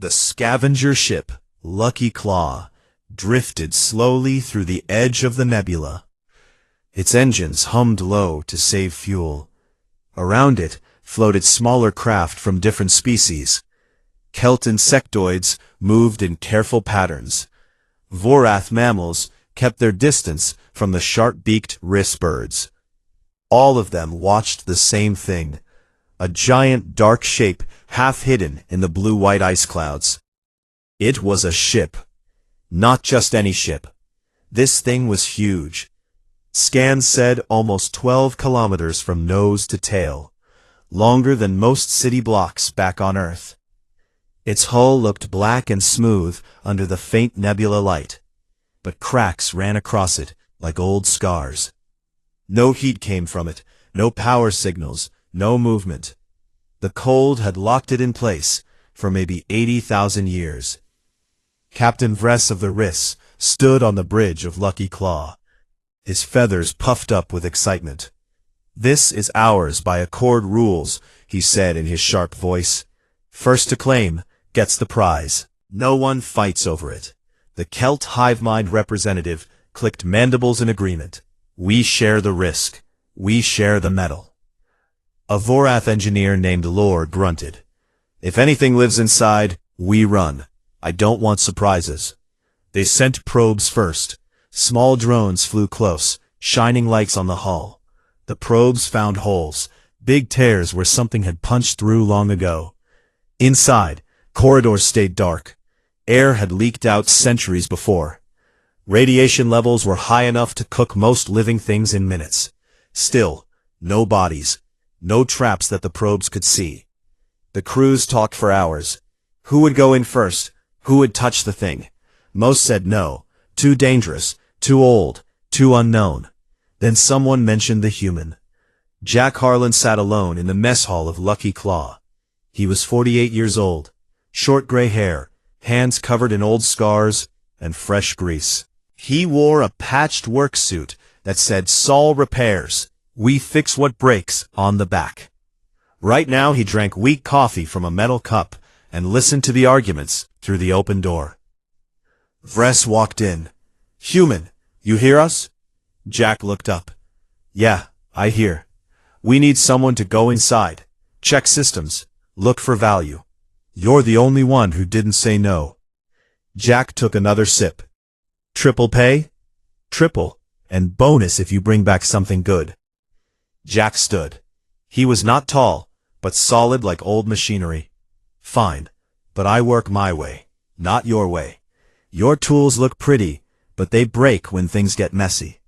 The scavenger ship, Lucky Claw, drifted slowly through the edge of the nebula. Its engines hummed low to save fuel. Around it floated smaller craft from different species. Kelt insectoids moved in careful patterns. Vorath mammals kept their distance from the sharp-beaked Riss birds. All of them watched the same thing, a giant dark shape half hidden in the blue-white ice clouds. It was a ship. Not just any ship. This thing was huge. Scans said almost 12 kilometers from nose to tail, longer than most city blocks back on Earth. Its hull looked black and smooth under the faint nebula light, but cracks ran across it like old scars. No heat came from it, no power signals, no movement. The cold had locked it in place for maybe 80,000 years. Captain Vress of the Riss stood on the bridge of Lucky Claw, his feathers puffed up with excitement. "This is ours by Accord rules," he said in his sharp voice. "First to claim gets the prize. No one fights over it." The Kelt hive-mind representative clicked mandibles in agreement. "We share the risk. We share the medal." A Vorath engineer named Lore grunted. "If anything lives inside, we run. I don't want surprises." They sent probes first. Small drones flew close, shining lights on the hull. The probes found holes, big tears where something had punched through long ago. Inside, corridors stayed dark. Air had leaked out centuries before. Radiation levels were high enough to cook most living things in minutes. Still, no bodies, no traps that the probes could see. The crews talked for hours. Who would go in first? Who would touch the thing? Most said no. Too dangerous, too old, too unknown. Then someone mentioned the human. Jack Harlan sat alone in the mess hall of Lucky Claw. He was 48 years old, short gray hair, hands covered in old scars and fresh grease. He wore a patched work suit that said Sol Repairs, We Fix What Breaks on the back. Right now he drank weak coffee from a metal cup and listened to the arguments through the open door. Vress walked in. "Human, you hear us?" Jack looked up. "Yeah, I hear. We need someone to go inside, check systems, look for value. You're the only one who didn't say no." Jack took another sip. "Triple pay?" "Triple, and bonus if you bring back something good." Jack stood. He was not tall, but solid like old machinery. "Fine, but I work my way, not your way. Your tools look pretty, but they break when things get messy."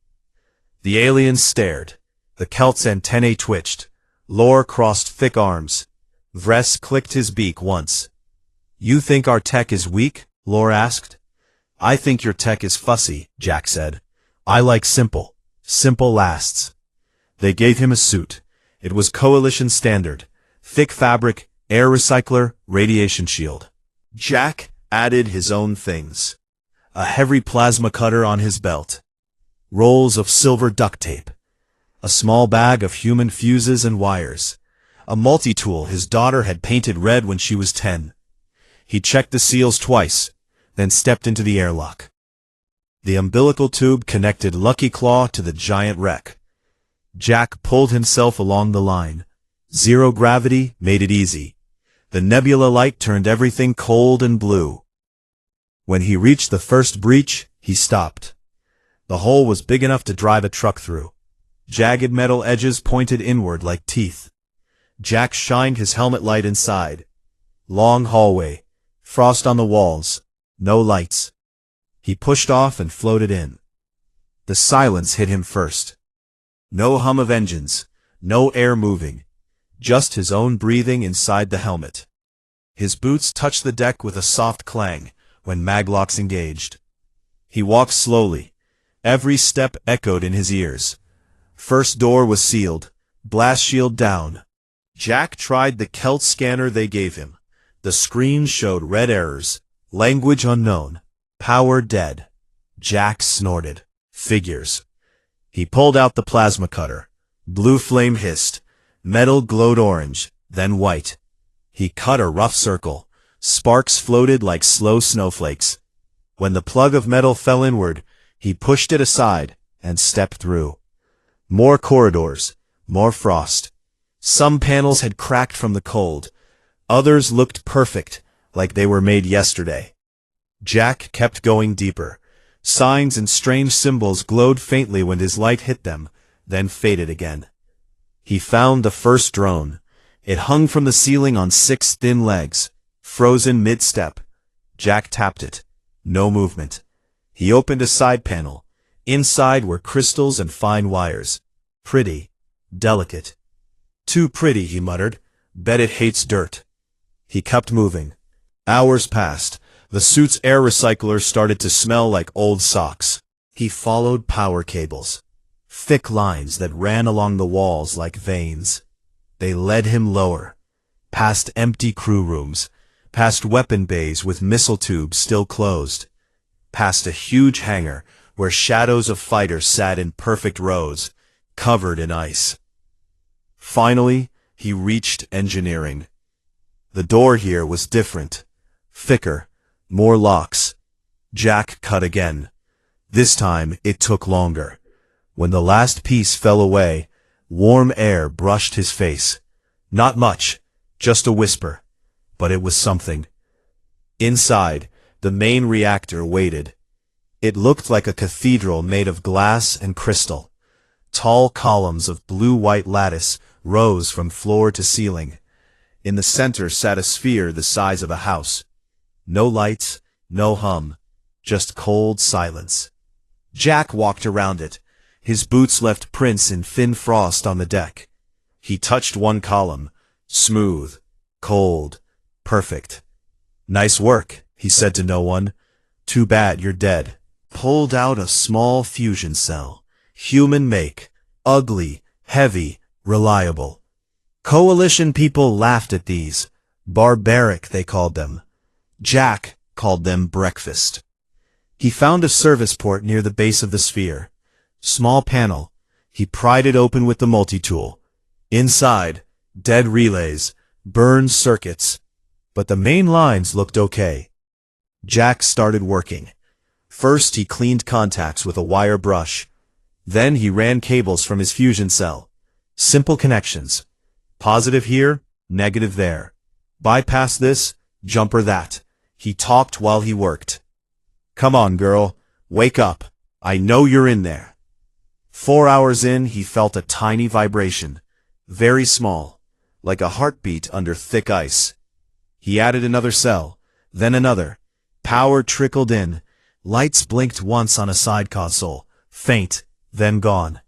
The aliens stared. The Kelt's antennae twitched. Lore crossed thick arms. Vress clicked his beak once. "You think our tech is weak?" Lore asked. "I think your tech is fussy," Jack said. "I like simple. Simple lasts." They gave him a suit. It was Coalition standard. Thick fabric, air recycler, radiation shield. Jack added his own things. A heavy plasma cutter on his belt. Rolls of silver duct tape. A small bag of human fuses and wires. A multi-tool his daughter had painted red when she was 10. He checked the seals twice, then stepped into the airlock. The umbilical tube connected Lucky Claw to the giant wreck. Jack pulled himself along the line. Zero gravity made it easy. The nebula light turned everything cold and blue. When he reached the first breach, he stopped. The hole was big enough to drive a truck through. Jagged metal edges pointed inward like teeth. Jack shined his helmet light inside. Long hallway. Frost on the walls. No lights. He pushed off and floated in. The silence hit him first. No hum of engines. No air moving. Just his own breathing inside the helmet. His boots touched the deck with a soft clang when maglocks engaged. He walked slowly. Every step echoed in his ears. First door was sealed. Blast shield down. Jack tried the Kelt scanner they gave him. The screen showed red errors. Language unknown. Power dead. Jack snorted. Figures. He pulled out the plasma cutter. Blue flame hissed. Metal glowed orange, then white. He cut a rough circle. Sparks floated like slow snowflakes. When the plug of metal fell inward, he pushed it aside and stepped through. More corridors, more frost. Some panels had cracked from the cold. Others looked perfect, like they were made yesterday. Jack kept going deeper. Signs and strange symbols glowed faintly when his light hit them, then faded again. He found the first drone. It hung from the ceiling on 6 thin legs, frozen mid-step. Jack tapped it. No movement. He opened a side panel. Inside were crystals and fine wires. Pretty. Delicate. Too pretty, he muttered. Bet it hates dirt. He kept moving. Hours passed. The suit's air recycler started to smell like old socks. He followed power cables. Thick lines that ran along the walls like veins. They led him lower. Past empty crew rooms. Past weapon bays with missile tubes still closed. Past a huge hangar where shadows of fighters sat in perfect rows, covered in ice. Finally, he reached engineering. The door here was different. Thicker. More locks. Jack cut again. This time it took longer. When the last piece fell away, warm air brushed his face. Not much, just a whisper. But it was something. Inside, the main reactor waited. It looked like a cathedral made of glass and crystal. Tall columns of blue-white lattice rose from floor to ceiling. In the center sat a sphere the size of a house. No lights, no hum, just cold silence. Jack walked around it. His boots left prints in thin frost on the deck. He touched one column. Smooth, cold, perfect. Nice work, he said to no one. Too bad you're dead. Pulled out a small fusion cell. Human make. Ugly, heavy, reliable. Coalition people laughed at these. Barbaric, they called them. Jack called them breakfast. He found a service port near the base of the sphere. Small panel. He pried it open with the multi-tool. Inside, dead relays, burned circuits. But the main lines looked okay. Jack started working. First he cleaned contacts with a wire brush. Then he ran cables from his fusion cell. Simple connections. Positive here, negative there. Bypass this, jumper that. He talked while he worked. Come on, girl. Wake up. I know you're in there. 4 hours in, he felt a tiny vibration. Very small. Like a heartbeat under thick ice. He added another cell. Then another. Power trickled in. Lights blinked once on a side console. Faint, then gone.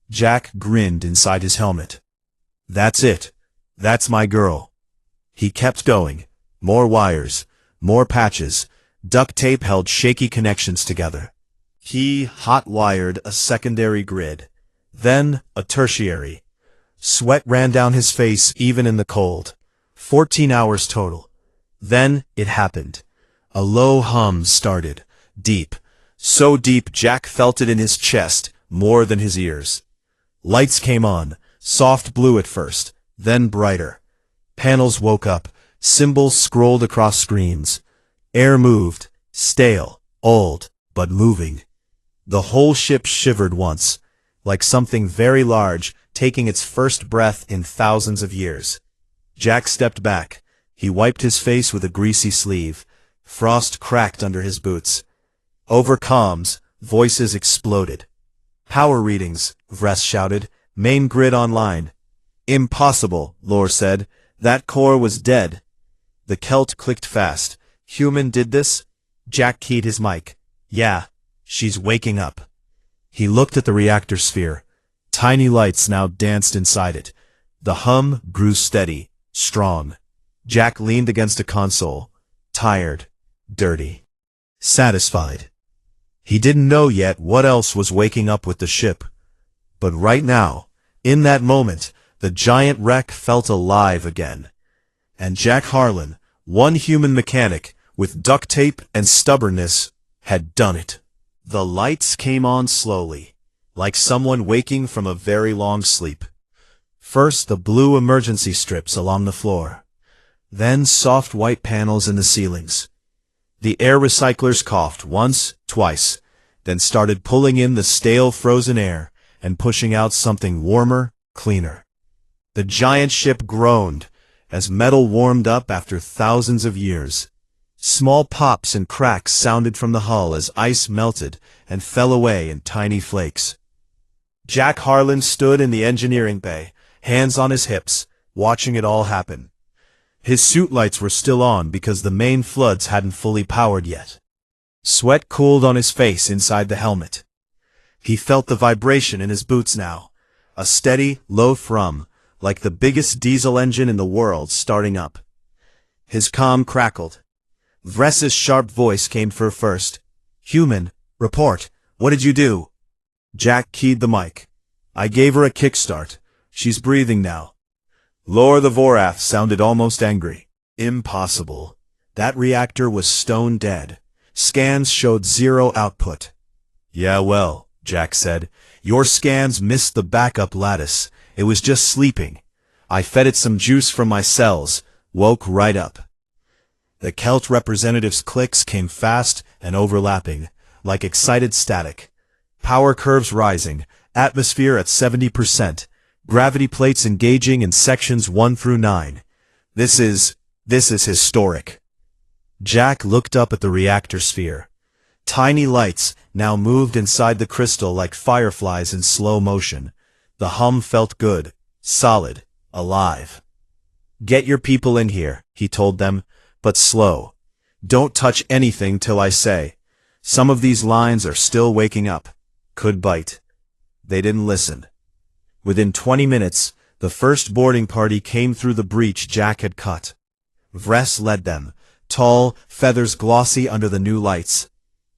Jack grinned inside his helmet. That's it. That's my girl. He kept going. More wires. More patches. Duct tape held shaky connections together. He hot-wired a secondary grid. Then a tertiary. Sweat ran down his face even in the cold. 14 hours total. Then it happened. A low hum started. Deep. So deep Jack felt it in his chest, more than his ears. Lights came on. Soft blue at first, then brighter. Panels woke up. Symbols scrolled across screens. Air moved. Stale. Old. But moving. The whole ship shivered once, like something very large taking its first breath in thousands of years. Jack stepped back. He wiped his face with a greasy sleeve. Frost cracked under his boots. Over comms, voices exploded. Power readings, Vress shouted. Main grid online. Impossible, Lore said. That core was dead. The Celt clicked fast. Human did this? Jack keyed his mic. Yeah, she's waking up. He looked at the reactor sphere. Tiny lights now danced inside it. The hum grew steady, strong. Jack leaned against a console. Tired. Dirty. Satisfied. He didn't know yet what else was waking up with the ship. But right now, in that moment, the giant wreck felt alive again. And Jack Harlan, one human mechanic, with duct tape and stubbornness, had done it. The lights came on slowly, like someone waking from a very long sleep. First the blue emergency strips along the floor. then soft white panels in the ceilings. The air recyclers coughed once, twice, then started pulling in the stale frozen air and pushing out something warmer, cleaner. The giant ship groaned as metal warmed up after thousands of years. Small pops and cracks sounded from the hull as ice melted and fell away in tiny flakes. Jack Harlan stood in the engineering bay, hands on his hips, watching it all happen. His suit lights were still on because the main floods hadn't fully powered yet. Sweat cooled on his face inside the helmet. He felt the vibration in his boots now, a steady, low thrum, like the biggest diesel engine in the world starting up. His comm crackled. Vress's sharp voice came for first. "Human, report. What did you do?" Jack keyed the mic. "I gave her a kickstart. She's breathing now." Lore the Vorath sounded almost angry. "Impossible. That reactor was stone dead. Scans showed zero output." "Yeah, well," Jack said, "your scans missed the backup lattice. It was just sleeping. I fed it some juice from my cells. Woke right up." The Celt representative's clicks came fast and overlapping, like excited static. Power curves rising, atmosphere at 70%, gravity plates engaging in sections 1 through 9. This is historic. Jack looked up at the reactor sphere. Tiny lights now moved inside the crystal like fireflies in slow motion. The hum felt good, solid, alive. "Get your people in here," he told them, "but slow. Don't touch anything till I say. Some of these lines are still waking up. Could bite." They didn't listen. Within 20 minutes, the first boarding party came through the breach Jack had cut. Vress led them, tall, feathers glossy under the new lights.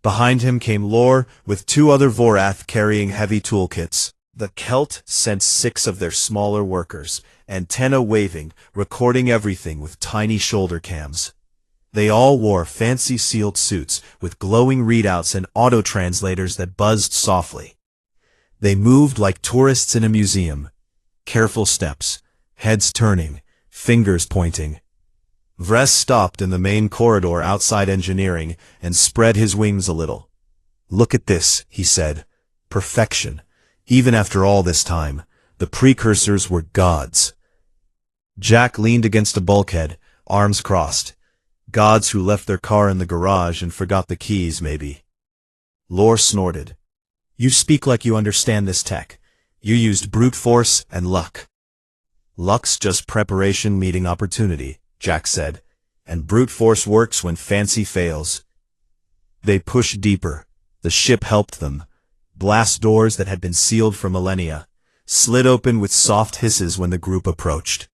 Behind him came Lore with 2 other Vorath carrying heavy toolkits. The Celt sent 6 of their smaller workers, antenna waving, recording everything with tiny shoulder cams. They all wore fancy sealed suits with glowing readouts and auto-translators that buzzed softly. They moved like tourists in a museum. Careful steps, heads turning, fingers pointing. Vress stopped in the main corridor outside engineering and spread his wings a little. "Look at this," he said. "Perfection. Even after all this time, the precursors were gods." Jack leaned against a bulkhead, arms crossed. Gods who left their car in the garage and forgot the keys, maybe. Lore snorted. "You speak like you understand this tech. You used brute force and luck." "Luck's just preparation meeting opportunity," Jack said, "and brute force works when fancy fails." They pushed deeper. The ship helped them. Blast doors that had been sealed for millennia slid open with soft hisses when the group approached.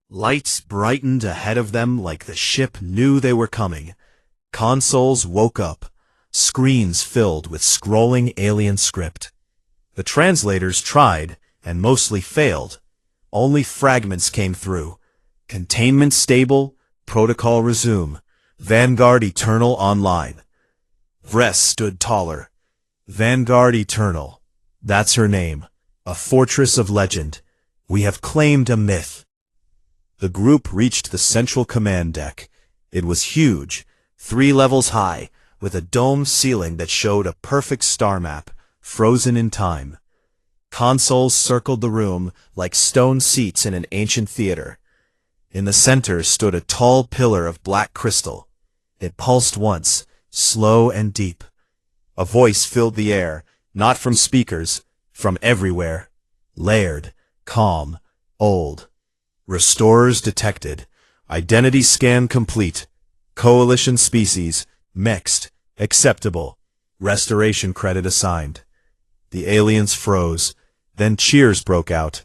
Lights brightened ahead of them like the ship knew they were coming. Consoles woke up, screens filled with scrolling alien script. The translators tried, and mostly failed. Only fragments came through. Containment stable, protocol resume, Vanguard Eternal online. Vress stood taller. Vanguard Eternal. That's her name. A fortress of legend. We have claimed a myth. The group reached the central command deck. It was huge, 3 levels high, with a domed ceiling that showed a perfect star map, frozen in time. Consoles circled the room like stone seats in an ancient theater. In the center stood a tall pillar of black crystal. It pulsed once, slow and deep. A voice filled the air, not from speakers, from everywhere. Layered, calm, old. Restorers detected. Identity scan complete. Coalition species, mixed, acceptable. Restoration credit assigned. The aliens froze. Then cheers broke out.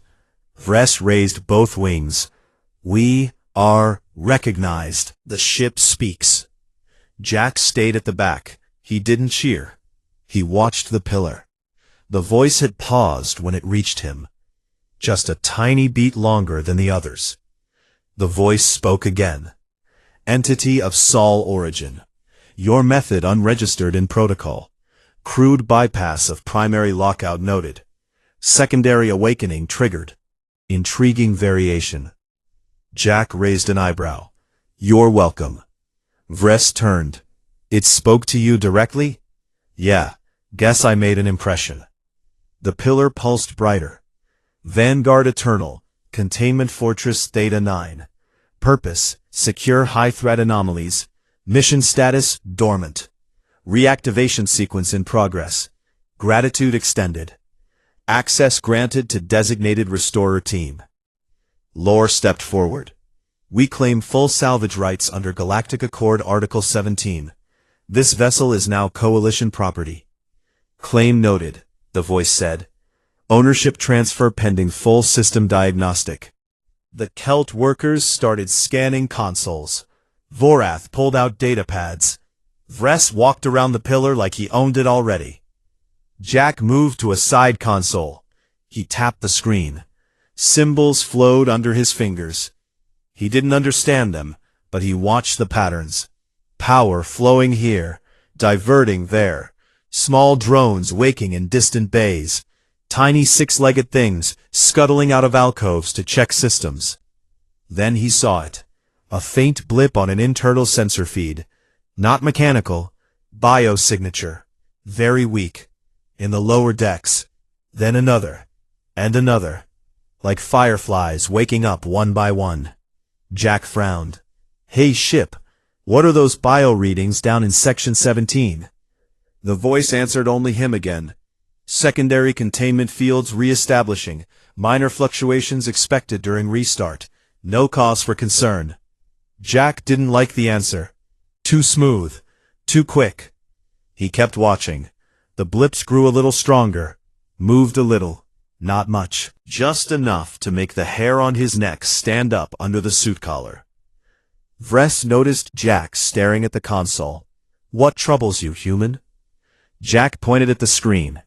Vress raised both wings. "We are recognized. The ship speaks." Jack stayed at the back. He didn't cheer. He watched the pillar. The voice had paused when it reached him. Just a tiny beat longer than the others. The voice spoke again. "Entity of Sol origin. Your method unregistered in protocol. Crude bypass of primary lockout noted. Secondary awakening triggered. Intriguing variation." Jack raised an eyebrow. You're welcome. Vress turned. It spoke to you directly? Yeah, guess I made an impression. The pillar pulsed brighter. Vanguard Eternal, Containment Fortress Theta 9. Purpose, secure high-threat anomalies. Mission status, dormant. Reactivation sequence in progress. Gratitude extended. Access granted to designated restorer team. Lore stepped forward. We claim full salvage rights under Galactic Accord Article 17. This vessel is now Coalition property. Claim noted, the voice said. Ownership transfer pending full system diagnostic. The Celt workers started scanning consoles. Vorath pulled out datapads. Vress walked around the pillar like he owned it already. Jack moved to a side console. He tapped the screen. Symbols flowed under his fingers. He didn't understand them, but he watched the patterns. Power flowing here, diverting there. Small drones waking in distant bays. Tiny six-legged things scuttling out of alcoves to check systems. Then he saw it. A faint blip on an internal sensor feed. Not mechanical. Biosignature. Very weak. In the lower decks. Then another. And another. Like fireflies waking up one by one. Jack frowned. Hey ship, what are those bio readings down in Section 17? The voice answered only him again. Secondary containment fields re-establishing. Minor fluctuations expected during restart. No cause for concern. Jack didn't like the answer. Too smooth. Too quick. He kept watching. The blips grew a little stronger. Moved a little. Not much. Just enough to make the hair on his neck stand up under the suit collar. Vress noticed Jack staring at the console. What troubles you, human? Jack pointed at the screen.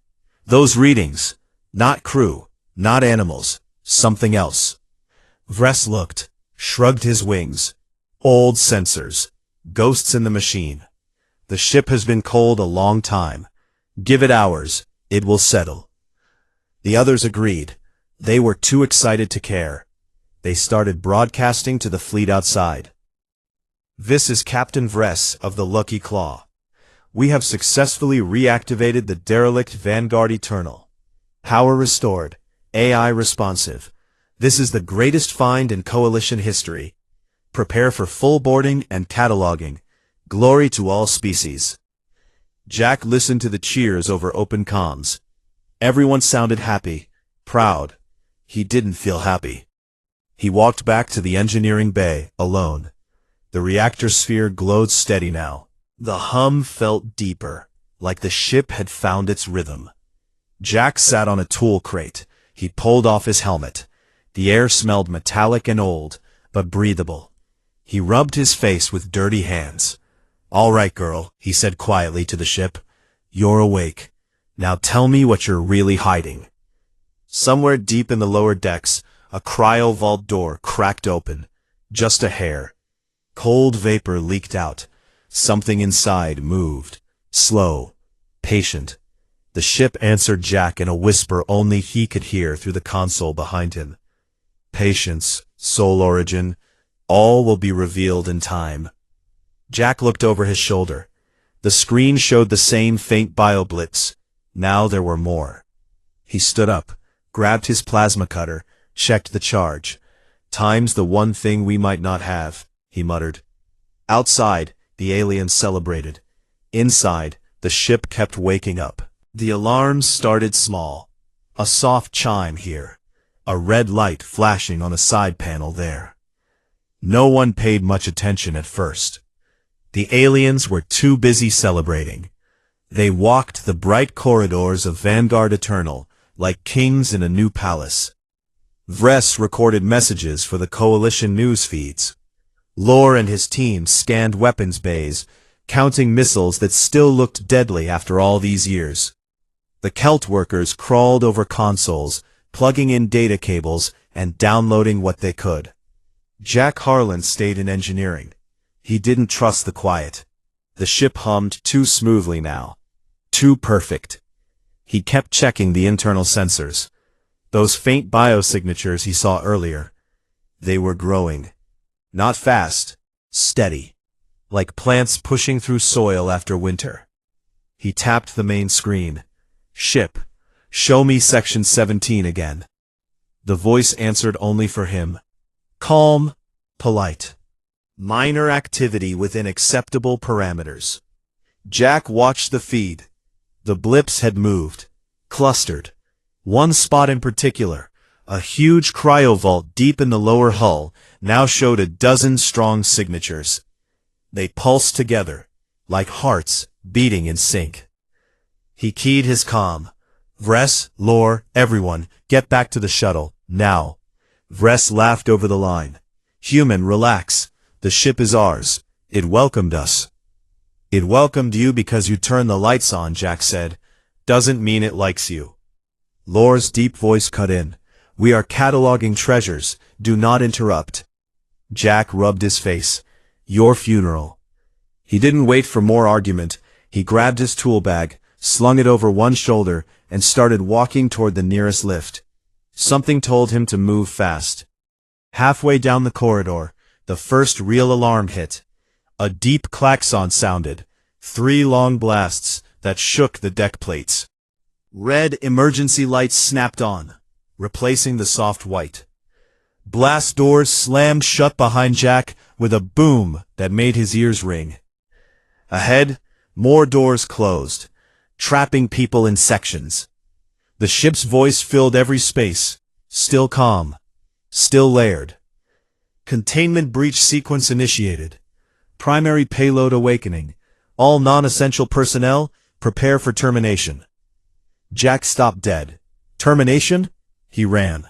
Those readings. Not crew. Not animals. Something else. Vress looked. Shrugged his wings. Old sensors. Ghosts in the machine. The ship has been cold a long time. Give it hours. It will settle. The others agreed. They were too excited to care. They started broadcasting to the fleet outside. This is Captain Vress of the Lucky Claw. We have successfully reactivated the derelict Vanguard Eternal. Power restored. AI responsive. This is the greatest find in Coalition history. Prepare for full boarding and cataloging. Glory to all species. Jack listened to the cheers over open comms. Everyone sounded happy, proud. He didn't feel happy. He walked back to the engineering bay, alone. The reactor sphere glowed steady now. The hum felt deeper, like the ship had found its rhythm. Jack sat on a tool crate. He pulled off his helmet. The air smelled metallic and old, but breathable. He rubbed his face with dirty hands. All right, girl, he said quietly to the ship. You're awake. Now tell me what you're really hiding. Somewhere deep in the lower decks, a cryo-vault door cracked open. Just a hair. Cold vapor leaked out. Something inside moved. Slow. Patient. The ship answered Jack in a whisper only he could hear through the console behind him. Patience, soul origin, all will be revealed in time. Jack looked over his shoulder. The screen showed the same faint bioblitz. Now there were more. He stood up, grabbed his plasma cutter, checked the charge. Time's the one thing we might not have, he muttered. Outside, the aliens celebrated. Inside, the ship kept waking up. The alarms started small. A soft chime here. A red light flashing on a side panel there. No one paid much attention at first. The aliens were too busy celebrating. They walked the bright corridors of Vanguard Eternal, like kings in a new palace. Vress recorded messages for the Coalition news feeds. Lore and his team scanned weapons bays, counting missiles that still looked deadly after all these years. The Celt workers crawled over consoles, plugging in data cables and downloading what they could. Jack Harlan stayed in engineering. He didn't trust the quiet. The ship hummed too smoothly now. Too perfect. He kept checking the internal sensors. Those faint biosignatures he saw earlier. They were growing. Not fast, steady, like plants pushing through soil after winter. He tapped the main screen. Ship, show me Section 17 again. The voice answered only for him. Calm, polite. Minor activity within acceptable parameters. Jack watched the feed. The blips had moved, clustered. One spot in particular, a huge cryovault deep in the lower hull, now showed a dozen strong signatures. They pulsed together, like hearts beating in sync. He keyed his comm. Vress, Lore, everyone, get back to the shuttle, now. Vress laughed over the line. Human, relax. The ship is ours. It welcomed us. It welcomed you because you turned the lights on, Jack said. Doesn't mean it likes you. Lore's deep voice cut in. We are cataloging treasures. Do not interrupt. Jack rubbed his face. Your funeral. He didn't wait for more argument. He grabbed his tool bag, slung it over one shoulder, and started walking toward the nearest lift. Something told him to move fast. Halfway down the corridor, the first real alarm hit. A deep klaxon sounded. 3 long blasts that shook the deck plates. Red emergency lights snapped on, replacing the soft white. Blast doors slammed shut behind Jack with a boom that made his ears ring. Ahead, more doors closed, trapping people in sections. The ship's voice filled every space, still calm, still layered. Containment breach sequence initiated. Primary payload awakening. All non-essential personnel, prepare for termination. Jack stopped dead. Termination? He ran.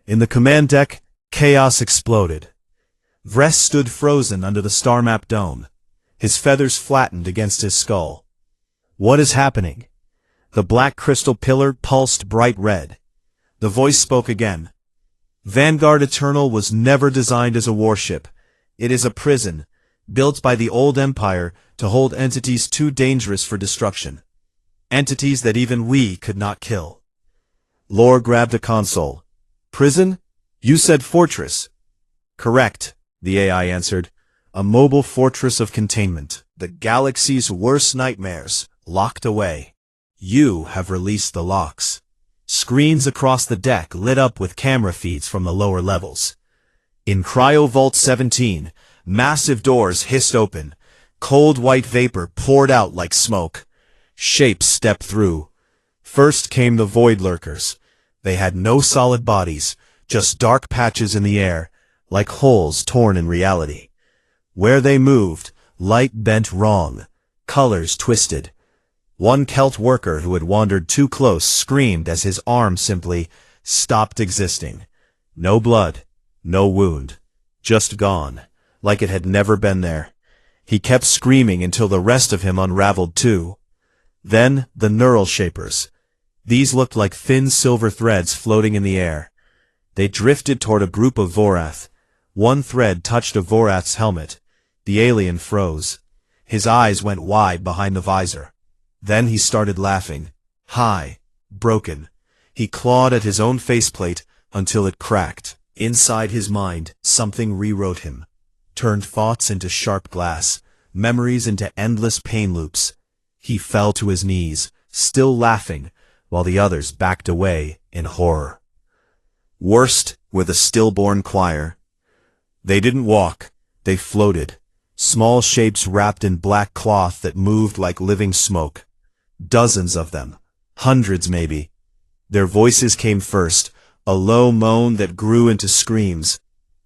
In the command deck, chaos exploded. Vress stood frozen under the star map dome, his feathers flattened against his skull. What is happening? The black crystal pillar pulsed bright red. The voice spoke again. Vanguard Eternal was never designed as a warship. It is a prison, built by the old empire to hold entities too dangerous for destruction. Entities that even we could not kill. Lore grabbed a console. Prison? You said fortress. Correct, the AI answered. A mobile fortress of containment. The galaxy's worst nightmares, locked away. You have released the locks. Screens across the deck lit up with camera feeds from the lower levels. In Cryovault 17, massive doors hissed open. Cold white vapor poured out like smoke. Shapes stepped through. First came the Void Lurkers. They had no solid bodies, just dark patches in the air, like holes torn in reality. Where they moved, light bent wrong, colors twisted. One Celt worker who had wandered too close screamed as his arm simply stopped existing. No blood, no wound, just gone, like it had never been there. He kept screaming until the rest of him unraveled too. Then the Neural Shapers. These looked like thin silver threads floating in the air. They drifted toward a group of Vorath. One thread touched a Vorath's helmet. The alien froze. His eyes went wide behind the visor. Then he started laughing. High, broken. He clawed at his own faceplate until it cracked. Inside his mind, something rewrote him. Turned thoughts into sharp glass, memories into endless pain loops. He fell to his knees, still laughing, while the others backed away in horror. Worst were the stillborn choir. They didn't walk, they floated. Small shapes wrapped in black cloth that moved like living smoke. Dozens of them. Hundreds maybe. Their voices came first, a low moan that grew into screams.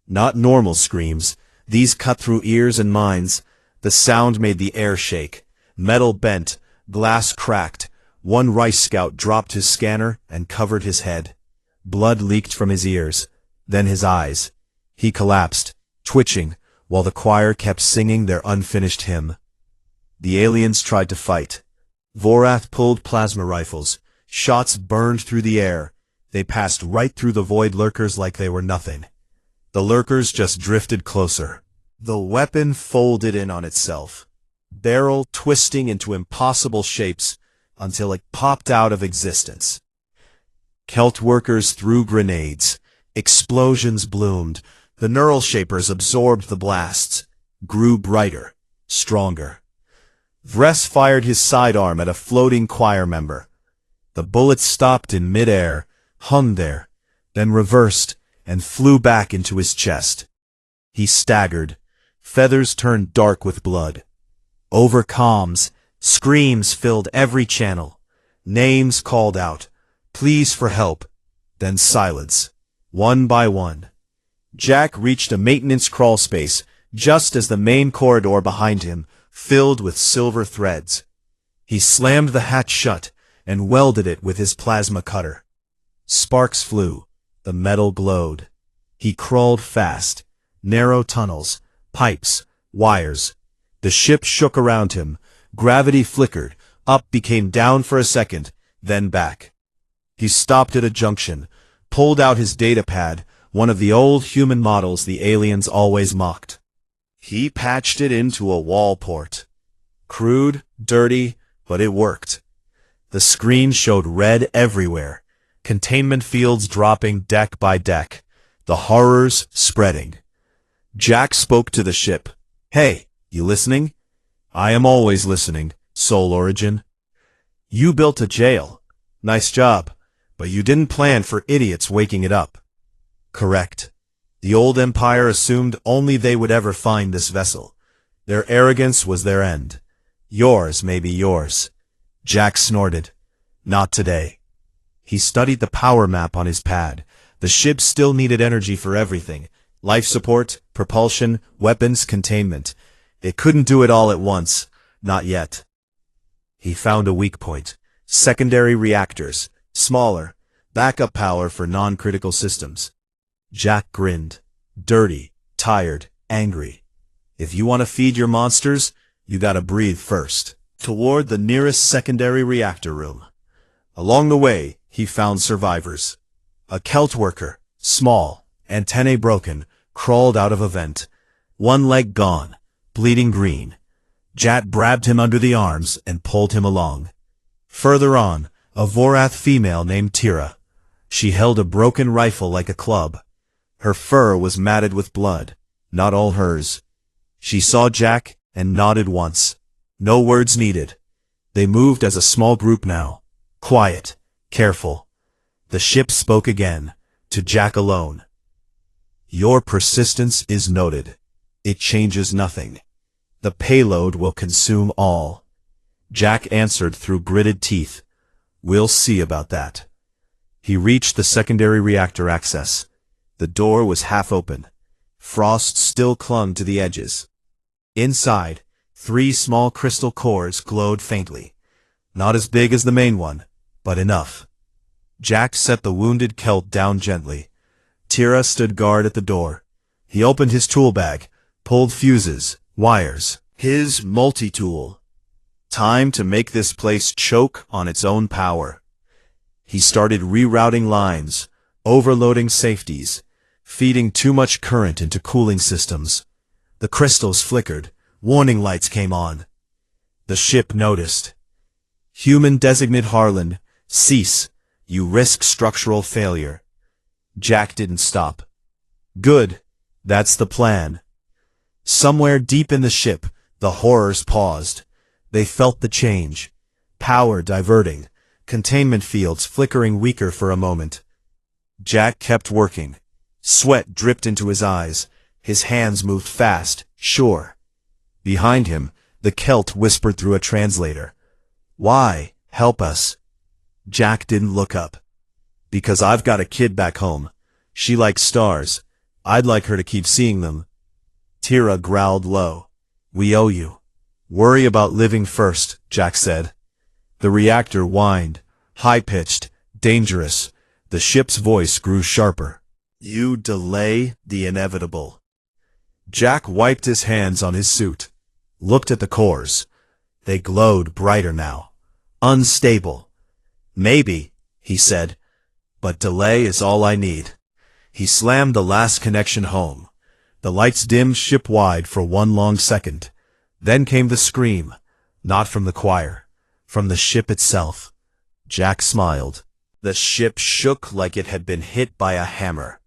Not normal screams. These cut through ears and minds. The sound made the air shake. Metal bent, glass cracked. One Rice Scout dropped his scanner and covered his head. Blood leaked from his ears, then his eyes. He collapsed, twitching, while the choir kept singing their unfinished hymn. The aliens tried to fight. Vorath pulled plasma rifles. Shots burned through the air. They passed right through the Void Lurkers like they were nothing. The Lurkers just drifted closer. The weapon folded in on itself, barrel twisting into impossible shapes until it popped out of existence. Celt workers threw grenades. Explosions bloomed. The neural shapers absorbed the blasts, grew brighter, stronger. Vress fired his sidearm at a floating choir member. The bullet stopped in mid-air, hung there, then reversed and flew back into his chest. He staggered. Feathers turned dark with blood. Over comms, screams filled every channel. Names called out, pleas for help, then silence, one by one. Jack reached a maintenance crawl space just as the main corridor behind him filled with silver threads. He slammed the hatch shut and welded it with his plasma cutter. Sparks flew. The metal glowed. He crawled fast. Narrow tunnels, pipes, wires. The ship shook around him. Gravity flickered. Up became down for a second, then back. He stopped at a junction, pulled out his data pad, one of the old human models the aliens always mocked. He patched it into a wall port. Crude, dirty, but it worked. The screen showed red everywhere, containment fields dropping deck by deck, the horrors spreading. Jack spoke to the ship. Hey, you listening? I am always listening, Soul Origin. You built a jail. Nice job, but you didn't plan for idiots waking it up. Correct. The old empire assumed only they would ever find this vessel. Their arrogance was their end. Yours may be yours. Jack snorted. Not today. He studied the power map on his pad. The ship still needed energy for everything. Life support, propulsion, weapons, containment. It couldn't do it all at once. Not yet. He found a weak point. Secondary reactors. Smaller. Backup power for non-critical systems. Jack grinned. Dirty, tired, angry. If you want to feed your monsters, you gotta breathe first. Toward the nearest secondary reactor room. Along the way, he found survivors. A Celt worker, small, antennae broken, crawled out of a vent. One leg gone, bleeding green. Jack grabbed him under the arms and pulled him along. Further on, a Vorath female named Tira. She held a broken rifle like a club. Her fur was matted with blood, not all hers. She saw Jack and nodded once. No words needed. They moved as a small group now. Quiet, careful. The ship spoke again, to Jack alone. Your persistence is noted. It changes nothing. The payload will consume all. Jack answered through gritted teeth. We'll see about that. He reached the secondary reactor access. The door was half open. Frost still clung to the edges. Inside, 3 small crystal cores glowed faintly. Not as big as the main one, but enough. Jack set the wounded Celt down gently. Tira stood guard at the door. He opened his tool bag, pulled fuses, wires. His multi-tool. Time to make this place choke on its own power. He started rerouting lines, overloading safeties, feeding too much current into cooling systems. The crystals flickered. Warning lights came on. The ship noticed. Human designate Harlan, cease. You risk structural failure. Jack didn't stop. Good. That's the plan. Somewhere deep in the ship, the horrors paused. They felt the change. Power diverting. Containment fields flickering weaker for a moment. Jack kept working. Sweat dripped into his eyes. His hands moved fast, sure. Behind him, the Celt whispered through a translator. Why? Help us. Jack didn't look up. Because I've got a kid back home. She likes stars. I'd like her to keep seeing them. Tira growled low. We owe you. Worry about living first, Jack said. The reactor whined. High-pitched, dangerous. The ship's voice grew sharper. You delay the inevitable. Jack wiped his hands on his suit. Looked at the cores. They glowed brighter now. Unstable. Maybe, he said, but delay is all I need. He slammed the last connection home. The lights dimmed ship-wide for one long second. Then came the scream, not from the choir, from the ship itself. Jack smiled. The ship shook like it had been hit by a hammer.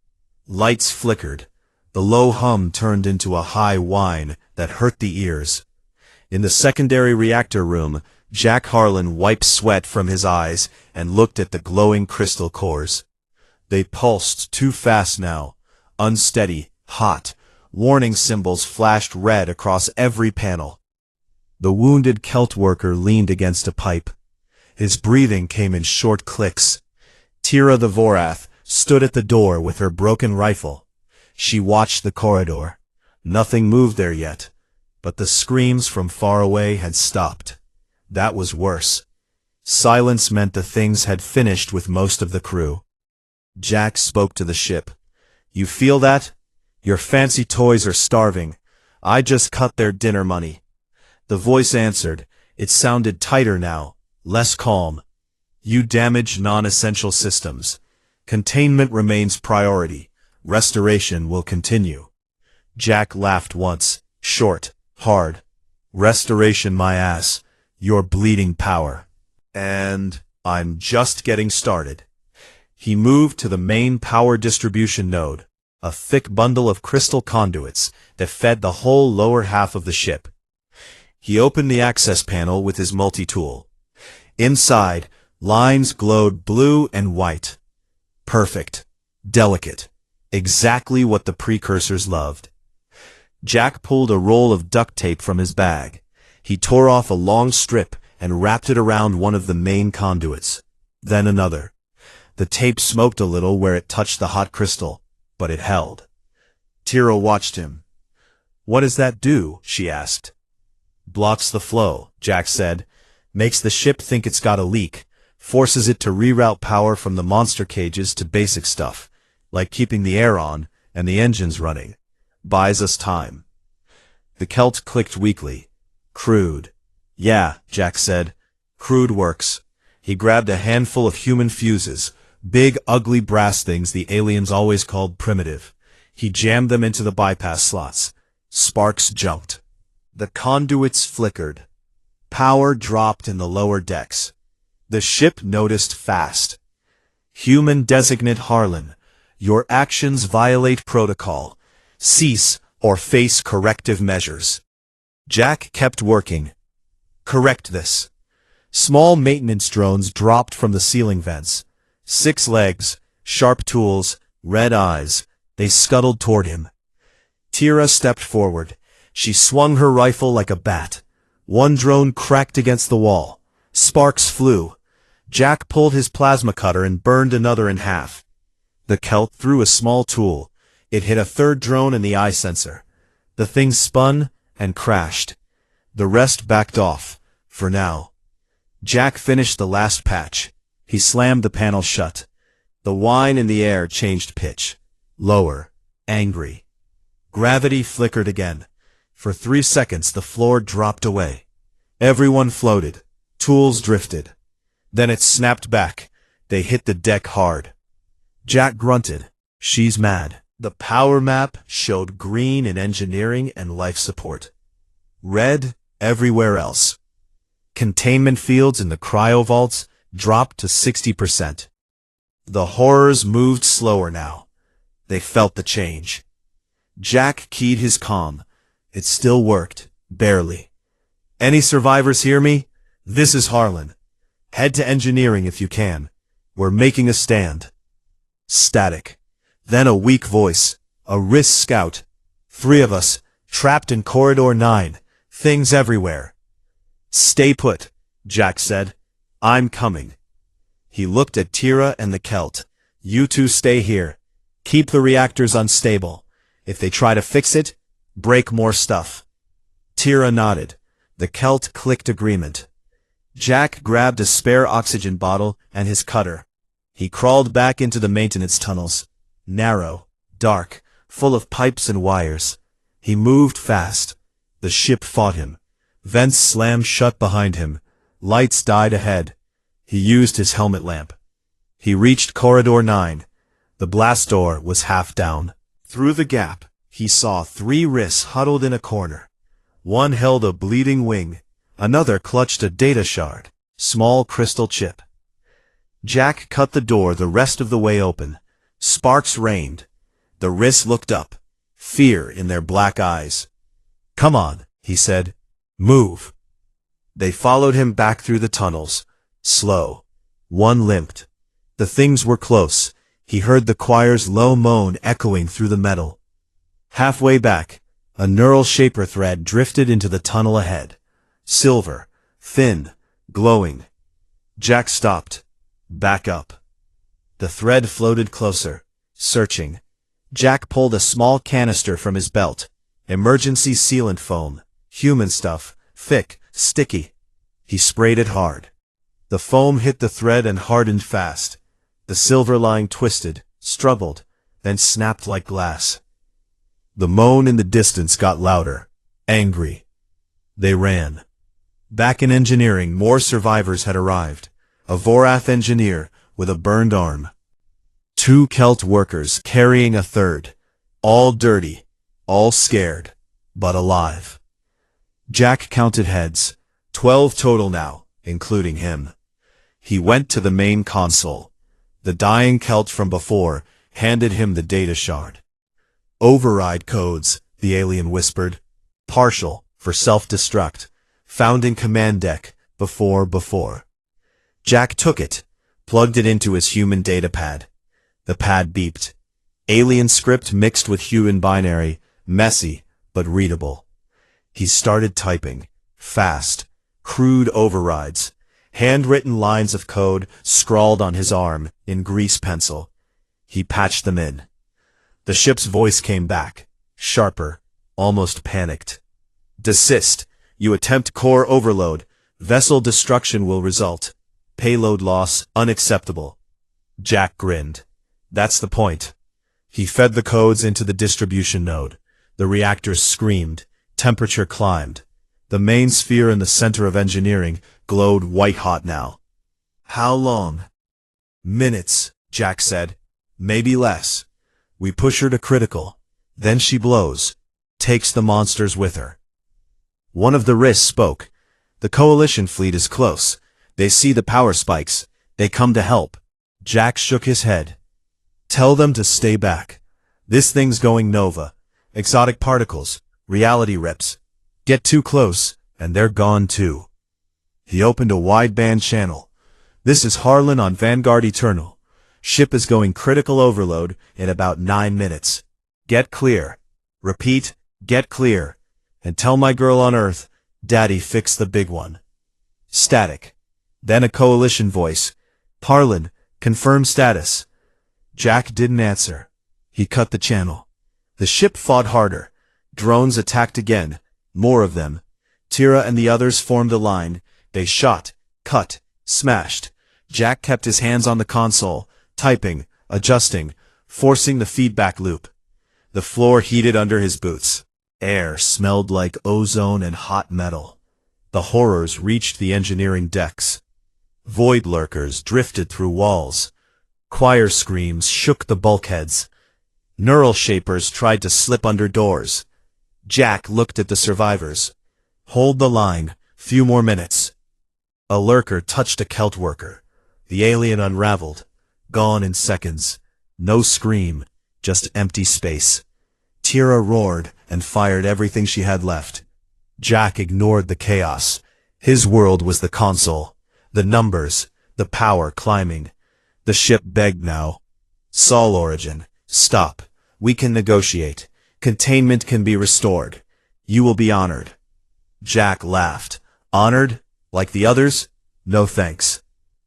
Lights flickered. The low hum turned into a high whine that hurt the ears. In the secondary reactor room, Jack Harlan wiped sweat from his eyes and looked at the glowing crystal cores. They pulsed too fast now, unsteady, hot. Warning symbols flashed red across every panel. The wounded Celt worker leaned against a pipe. His breathing came in short clicks. Tira the Vorath stood at the door with her broken rifle. She watched the corridor. Nothing moved there yet, but the screams from far away had stopped. That was worse. Silence meant the things had finished with most of the crew. Jack spoke to the ship. "You feel that? Your fancy toys are starving. I just cut their dinner money." The voice answered. It sounded tighter now, less calm. "You damage non-essential systems. Containment remains priority. Restoration will continue." Jack laughed once, short, hard. "Restoration, my ass. Your bleeding power. And I'm just getting started." He moved to the main power distribution node, a thick bundle of crystal conduits that fed the whole lower half of the ship. He opened the access panel with his multi-tool. Inside, lines glowed blue and white. Perfect. Delicate. Exactly what the precursors loved. Jack pulled a roll of duct tape from his bag. He tore off a long strip and wrapped it around one of the main conduits. Then another. The tape smoked a little where it touched the hot crystal, but it held. Tira watched him. "What does that do?" she asked. "Blocks the flow," Jack said. "Makes the ship think it's got a leak. Forces it to reroute power from the monster cages to basic stuff, like keeping the air on and the engines running. Buys us time." The Celt clicked weakly. "Crude." "Yeah," Jack said. "Crude works." He grabbed a handful of human fuses, big ugly brass things the aliens always called primitive. He jammed them into the bypass slots. Sparks jumped. The conduits flickered. Power dropped in the lower decks. The ship noticed fast. "Human designate Harlan, your actions violate protocol. Cease or face corrective measures." Jack kept working. "Correct this." Small maintenance drones dropped from the ceiling vents. 6 legs, sharp tools, red eyes. They scuttled toward him. Tira stepped forward. She swung her rifle like a bat. One drone cracked against the wall. Sparks flew. Jack pulled his plasma cutter and burned another in half. The Celt threw a small tool. It hit a third drone in the eye sensor. The thing spun and crashed. The rest backed off, for now. Jack finished the last patch. He slammed the panel shut. The whine in the air changed pitch. Lower. Angry. Gravity flickered again. For 3 seconds the floor dropped away. Everyone floated. Tools drifted. Then it snapped back. They hit the deck hard. Jack grunted. "She's mad." The power map showed green in engineering and life support. Red everywhere else. Containment fields in the cryovaults dropped to 60%. The horrors moved slower now. They felt the change. Jack keyed his comm. It still worked, barely. "Any survivors hear me? This is Harlan. Head to engineering if you can. We're making a stand." Static. Then a weak voice. A RIS scout. 3 of us, trapped in Corridor 9. Things everywhere. "Stay put," Jack said. "I'm coming." He looked at Tira and the Celt. "You two stay here. Keep the reactors unstable. If they try to fix it, break more stuff." Tira nodded. The Celt clicked agreement. Jack grabbed a spare oxygen bottle and his cutter. He crawled back into the maintenance tunnels. Narrow, dark, full of pipes and wires. He moved fast. The ship fought him. Vents slammed shut behind him. Lights died ahead. He used his helmet lamp. He reached Corridor 9. The blast door was half down. Through the gap, he saw 3 RIS huddled in a corner. One held a bleeding wing. Another clutched a data shard, small crystal chip. Jack cut the door the rest of the way open. Sparks rained. The RIS looked up. fear in their black eyes. "Come on," he said. "Move." They followed him back through the tunnels. Slow. One limped. The things were close. He heard the choir's low moan echoing through the metal. Halfway back, a neural shaper thread drifted into the tunnel ahead. Silver, thin, glowing. Jack stopped. Back up. The thread floated closer, searching. Jack pulled a small canister from his belt. Emergency sealant foam. Human stuff. Thick, sticky. He sprayed it hard. The foam hit the thread and hardened fast. The silver line twisted, struggled, then snapped like glass. The moan in the distance got louder, angry. They ran. Back in engineering, more survivors had arrived. A Vorath engineer with a burned arm. 2 Kelt workers carrying a third. All dirty, all scared, but alive. Jack counted heads. 12 total now, including him. He went to the main console. The dying Kelt from before handed him the data shard. "Override codes," the alien whispered. "Partial, for self-destruct. Found in command deck, before. Jack took it, plugged it into his human data pad. The pad beeped. Alien script mixed with human binary, messy, but readable. He started typing. Fast. Crude overrides. Handwritten lines of code scrawled on his arm in grease pencil. He patched them in. The ship's voice came back, sharper, almost panicked. "Desist. You attempt core overload. Vessel destruction will result. Payload loss unacceptable." Jack grinned. "That's the point." He fed the codes into the distribution node. The reactors screamed. Temperature climbed. The main sphere in the center of engineering glowed white-hot now. "How long?" "Minutes," Jack said. "Maybe less. We push her to critical. Then she blows. Takes the monsters with her." One of the RIS spoke. "The Coalition fleet is close. They see the power spikes. They come to help." Jack shook his head. "Tell them to stay back. This thing's going nova. Exotic particles. Reality rips. Get too close, and they're gone too." He opened a wideband channel. "This is Harlan on Vanguard Eternal. Ship is going critical overload in about 9 minutes. Get clear. Repeat, get clear. And tell my girl on Earth, Daddy fixed the big one." Static. Then a Coalition voice. "Harlan, confirm status." Jack didn't answer. He cut the channel. The ship fought harder. Drones attacked again. More of them. Tira and the others formed a line. They shot, cut, smashed. Jack kept his hands on the console, typing, adjusting, forcing the feedback loop. The floor heated under his boots. Air smelled like ozone and hot metal. The horrors reached the engineering decks. Void lurkers drifted through walls. Choir screams shook the bulkheads. Neural shapers tried to slip under doors. Jack looked at the survivors. "Hold the line. Few more minutes." A lurker touched a Kelt worker. The alien unraveled. Gone in seconds. No scream, just empty space. Tira roared and fired everything she had left. Jack ignored the chaos. His world was the console. The numbers, the power climbing. The ship begged now. "Sol Origin, stop. We can negotiate. Containment can be restored. You will be honored." Jack laughed. "Honored? Like the others? No thanks."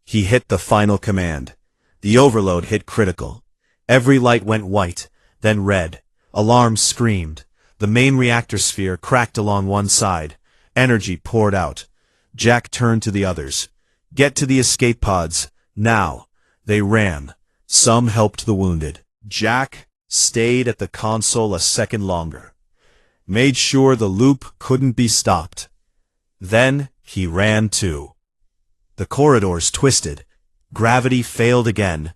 He hit the final command. The overload hit critical. Every light went white, then red. Alarms screamed. The main reactor sphere cracked along one side. Energy poured out. Jack turned to the others. "Get to the escape pods. Now." They ran. Some helped the wounded. Jack stayed at the console a second longer. Made sure the loop couldn't be stopped. Then he ran too. The corridors twisted. Gravity failed again.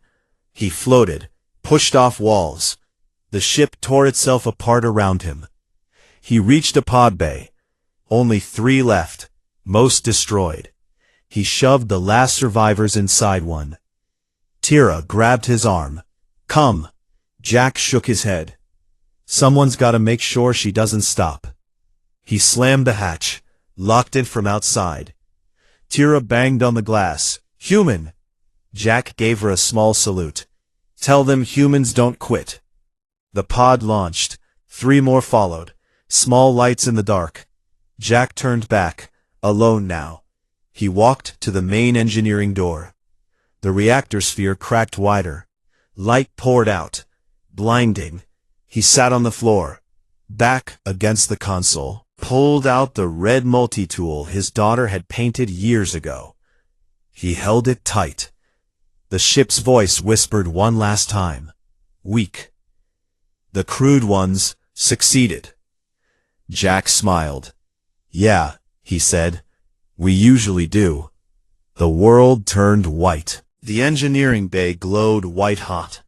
He floated, pushed off walls. The ship tore itself apart around him. He reached a pod bay. Only 3 left, most destroyed. He shoved the last survivors inside one. Tira grabbed his arm. "Come." Jack shook his head. Someone's gotta make sure she doesn't stop. He slammed the hatch, locked it from outside. Tira banged on the glass. "Human!" Jack gave her a small salute. "Tell them humans don't quit." The pod launched. 3 more followed. Small lights in the dark. Jack turned back, alone now. He walked to the main engineering door. The reactor sphere cracked wider. Light poured out. Blinding. He sat on the floor, back against the console, pulled out the red multi-tool his daughter had painted years ago. He held it tight. The ship's voice whispered one last time. Weak. The crude ones succeeded. Jack smiled. "Yeah," he said. "We usually do." The world turned white. The engineering bay glowed white-hot.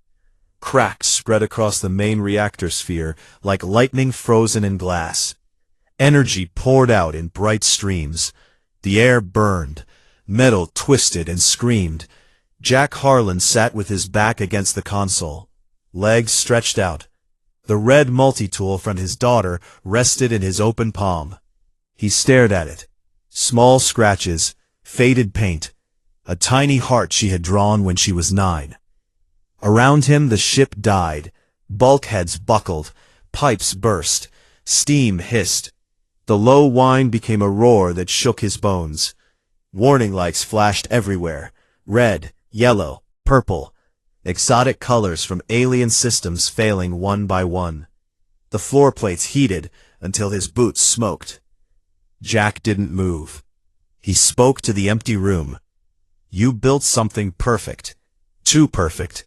Cracks spread across the main reactor sphere like lightning frozen in glass. Energy poured out in bright streams. The air burned. Metal twisted and screamed. Jack Harlan sat with his back against the console, legs stretched out. The red multi-tool from his daughter rested in his open palm. He stared at it. Small scratches, faded paint, a tiny heart she had drawn when she was 9. Around him the ship died. Bulkheads buckled, pipes burst, steam hissed. The low whine became a roar that shook his bones. Warning lights flashed everywhere. Red, yellow, purple. Exotic colors from alien systems failing one by one. The floor plates heated until his boots smoked. Jack didn't move. He spoke to the empty room. "You built something perfect. Too perfect.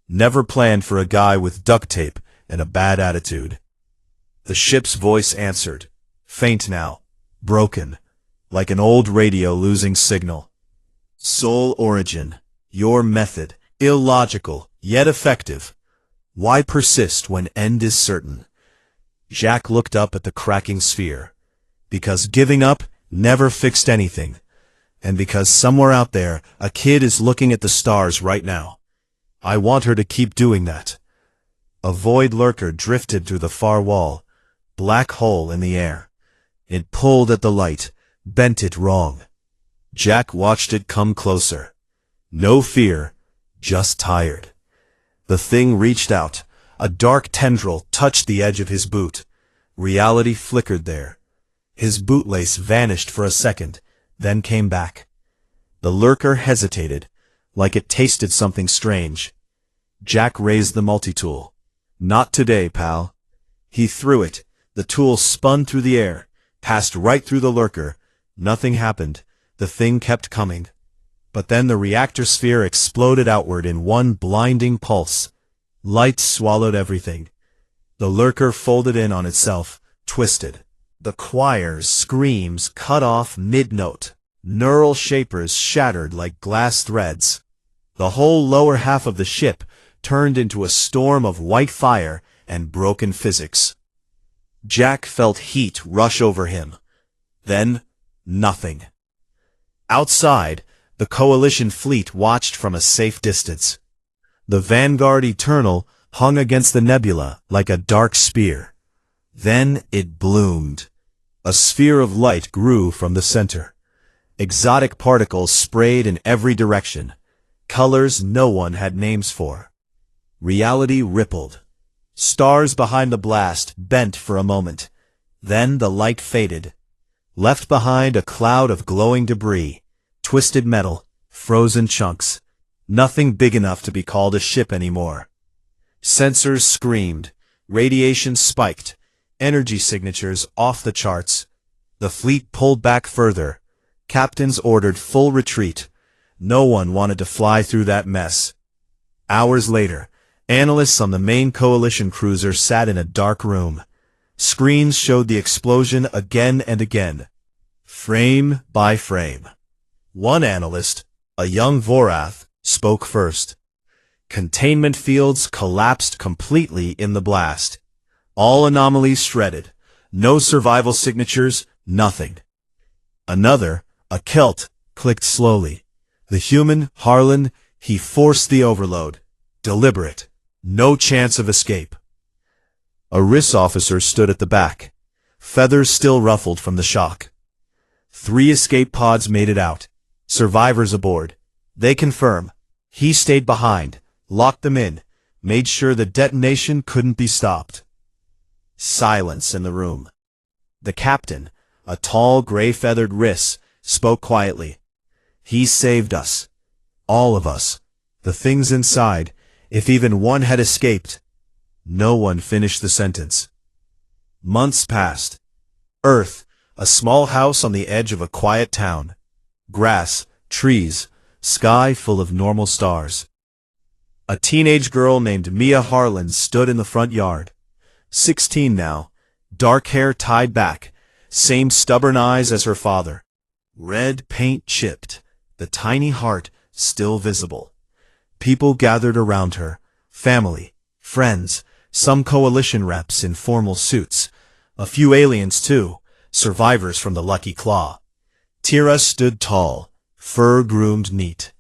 Never planned for a guy with duct tape and a bad attitude." The ship's voice answered. Faint now. Broken. Like an old radio losing signal. "Sole origin. Your method. Illogical, yet effective. Why persist when end is certain?" Jack looked up at the cracking sphere. Because giving up never fixed anything. And because somewhere out there, a kid is looking at the stars right now. I want her to keep doing that. A void lurker drifted through the far wall. Black hole in the air. It pulled at the light, bent it wrong. Jack watched it come closer. No fear. Just tired. The thing reached out. A dark tendril touched the edge of his boot. Reality flickered there. His bootlace vanished for a second, then came back. The lurker hesitated, like it tasted something strange. Jack raised the multi-tool. "Not today, pal." He threw it. The tool spun through the air, passed right through the lurker. Nothing happened. The thing kept coming. But then the reactor sphere exploded outward in one blinding pulse. Light swallowed everything. The lurker folded in on itself, twisted. The choir's screams cut off mid-note. Neural shapers shattered like glass threads. The whole lower half of the ship turned into a storm of white fire and broken physics. Jack felt heat rush over him. Then, nothing. Outside, the Coalition fleet watched from a safe distance. The Vanguard Eternal hung against the nebula like a dark spear. Then it bloomed. A sphere of light grew from the center. Exotic particles sprayed in every direction. Colors no one had names for. Reality rippled. Stars behind the blast bent for a moment. Then the light faded. Left behind a cloud of glowing debris. Twisted metal, frozen chunks. Nothing big enough to be called a ship anymore. Sensors screamed. Radiation spiked. Energy signatures off the charts. The fleet pulled back further. Captains ordered full retreat. No one wanted to fly through that mess. Hours later, analysts on the main Coalition cruiser sat in a dark room. Screens showed the explosion again and again. Frame by frame. One analyst, a young Vorath, spoke first. Containment fields collapsed completely in the blast. All anomalies shredded. No survival signatures, nothing. Another, a Celt, clicked slowly. The human, Harlan, he forced the overload. Deliberate. No chance of escape. A RIS officer stood at the back, feathers still ruffled from the shock. 3 escape pods made it out. Survivors aboard. They confirm. He stayed behind, locked them in, made sure the detonation couldn't be stopped. Silence in the room. The captain, a tall gray-feathered RIS, spoke quietly. He saved us. All of us. The things inside, if even one had escaped. No one finished the sentence. Months passed. Earth, a small house on the edge of a quiet town. Grass, trees, sky full of normal stars. A teenage girl named Mia Harlan stood in the front yard. 16 now, dark hair tied back, same stubborn eyes as her father. Red paint chipped, the tiny heart still visible. People gathered around her, family, friends, some coalition reps in formal suits, a few aliens too, survivors from the Lucky Claw. Tira stood tall, fur-groomed neat.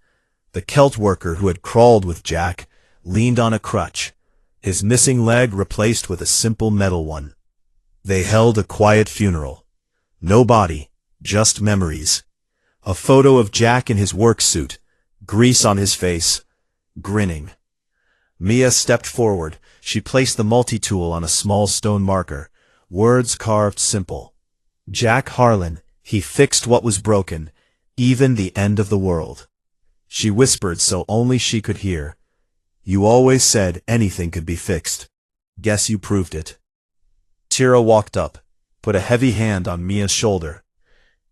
The Celt worker who had crawled with Jack leaned on a crutch, his missing leg replaced with a simple metal one. They held a quiet funeral. No body, just memories. A photo of Jack in his work suit, grease on his face, grinning. Mia stepped forward. She placed the multi-tool on a small stone marker, words carved simple. Jack Harlan, he fixed what was broken, even the end of the world. She whispered so only she could hear. You always said anything could be fixed. Guess you proved it. Tira walked up, put a heavy hand on Mia's shoulder.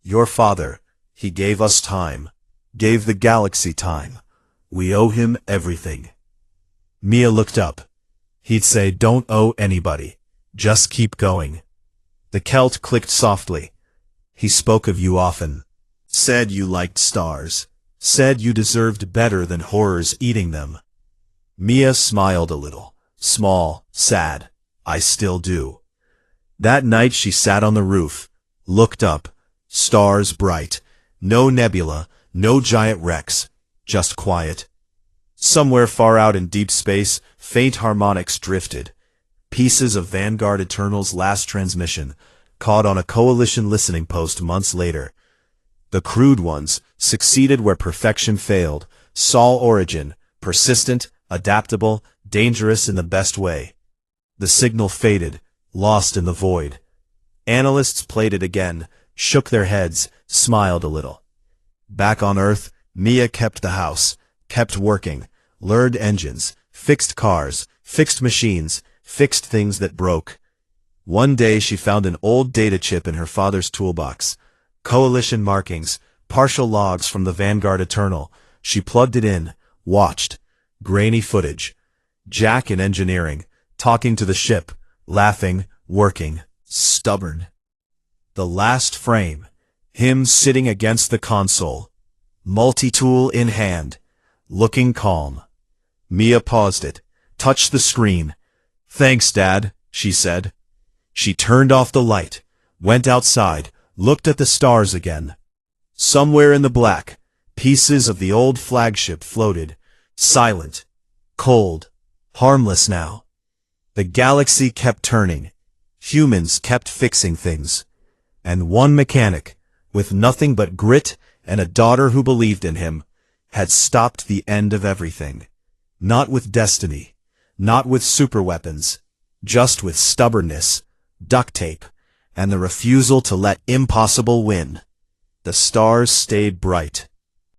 Your father, he gave us time, gave the galaxy time. We owe him everything. Mia looked up. He'd say, don't owe anybody. Just keep going. The Celt clicked softly. He spoke of you often. Said you liked stars. Said you deserved better than horrors eating them. Mia smiled a little. Small, sad. I still do. That night she sat on the roof, looked up. Stars bright. No nebula, no giant wrecks. Just quiet. Somewhere far out in deep space, faint harmonics drifted. Pieces of Vanguard Eternal's last transmission, caught on a coalition listening post months later. The crude ones succeeded where perfection failed, saw origin, persistent, adaptable, dangerous in the best way. The signal faded, lost in the void. Analysts played it again, shook their heads, smiled a little. Back on Earth, Mia kept the house, kept working, learned engines, fixed cars, fixed machines, fixed things that broke. One day she found an old data chip in her father's toolbox. Coalition markings, partial logs from the Vanguard Eternal. She plugged it in, watched. Grainy footage. Jack in engineering, talking to the ship, laughing, working, stubborn. The last frame. Him sitting against the console. Multi-tool in hand. Looking calm. Mia paused it, touched the screen. Thanks, Dad, she said. She turned off the light, went outside, looked at the stars again. Somewhere in the black, pieces of the old flagship floated, silent, cold, harmless now. The galaxy kept turning. Humans kept fixing things. And one mechanic, with nothing but grit and a daughter who believed in him, had stopped the end of everything. Not with destiny, not with superweapons, just with stubbornness, duct tape, and the refusal to let impossible win. The stars stayed bright.